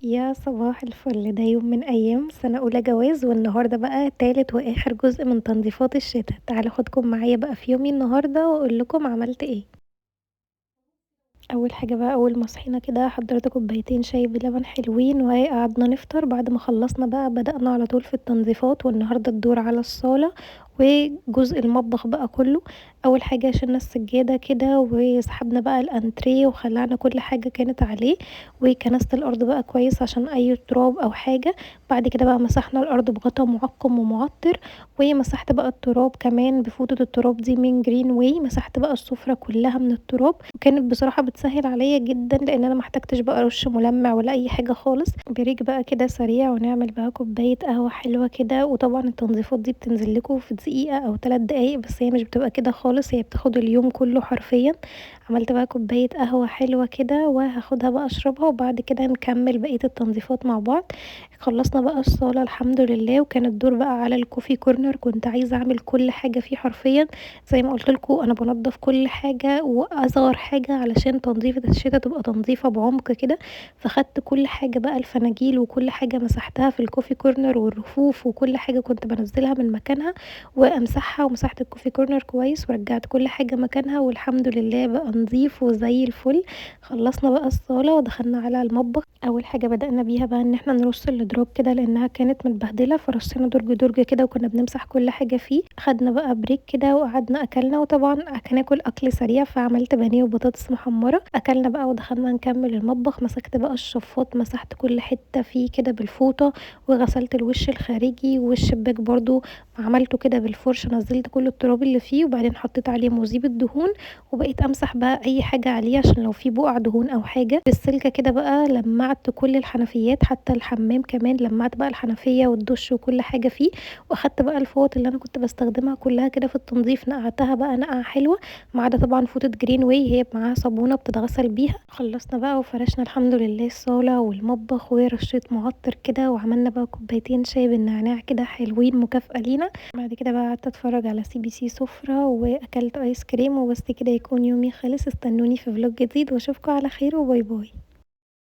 يا صباح الفل، ده يوم من أيام سنة أولى جواز، والنهارده بقى تالت وآخر جزء من تنظيفات الشتا. تعالوا آخدكم معايا بقى في يومي النهارده وأقول لكم عملت إيه. أول حاجة بقى أول ما صحينا كده حضرت كوبايتين شاي بلبن حلوين وقعدنا نفطر. بعد ما خلصنا بقى بدأنا على طول في التنظيفات، والنهارده الدور على الصالة وجزء المطبخ بقى كله. أول حاجة شيلنا السجادة كده وسحبنا بقى الأنتريه وخلعنا كل حاجة كانت عليه، وكنست الأرض بقى كويس عشان أي تراب أو حاجة. بعد كده بقى مسحنا الأرض بغطا معقم ومعطر، ومسحت بقى التراب كمان بفوطة التراب دي من جرين واي. مسحت بقى السفرة كلها من التراب، وكانت بصراحة بتسهل عليا جدا لان انا محتاجتش بقى ارش ملمع ولا اي حاجة خالص. بريك بقى كده سريع ونعمل بقى كوباية قهوة حلوة كده. وطبعا التنظيفات دي بتنزل لكم في دقيقة او 3 دقايق، بس هي مش بتبقى كده خالص، هي بتاخد اليوم كله حرفيا. عملت بقى كوباية قهوة حلوة كده وهاخدها بقى اشربها، وبعد كده نكمل بقية التنظيفات مع بعض. خلصنا بقى الصالة الحمد لله، وكان الدور بقى على الكوفي كورنر. كنت عايزة اعمل كل حاجة فيه حرفيا، زي ما قلت لكم انا بنضف كل حاجة واصغر حاجة علشان تنظيفة الشتا تبقى تنظيفة بعمق كده. فخدت كل حاجة بقى الفناجيل وكل حاجة مسحتها في الكوفي كورنر، والرفوف وكل حاجة كنت بنزلها من مكانها وامسحها، ومسحت الكوفي كورنر كويس ورجعت كل حاجة مكانها، والحمد لله بقى نظيف وزي الفل. خلصنا بقى الصالة ودخلنا على المطبخ. اول حاجة بدأنا بيها بقى ان احنا نرص الادراج كده لانها كانت متبهدلة، فرصينا درج درج كده وكنا بنمسح كل حاجة فيه. خدنا بقى بريك كده وقعدنا اكلنا، وطبعا هناكل اكل سريع فعملت بانيه وبطاطس محمرة. اكلنا بقى ودخلنا نكمل المطبخ. مسكت بقى الشفاط مسحت كل حتة فيه كده بالفوطة، وغسلت الوش الخارجي والشباك برضو عملته كده بالفرشة، نزلت كل التراب اللي فيه وبعدين حطيت عليه مذيب الدهون. وبقيت امسح بقى اي حاجة عليه عشان لو في بقع دهون او حاجة بالسلكة كده. بقى لمعت كل الحنفيات حتى الحمام كمان، لمعت بقى الحنفية والدش وكل حاجة فيه. واخدت بقى الفوط اللي انا كنت بستخدمها كلها كده في التنظيف نقعتها بقى نقعة حلوة، ما عدا طبعا فوطة جرين واي هي معاها صابونة بتتغسل بيها. خلصنا بقى وفرشنا الحمد لله الصالة والمطبخ ورشيت معطر كده، وعملنا بقى كوبايتين شاي بالنعناع كده حلوين مكافأة لينا. بعد كده بقى قعدت اتفرج على سي بي سي سفرة واكلت ايس كريم، وبس كده يكون يومي خلص. استنوني في فلوج جديد واشوفكم على خير، وباي باي.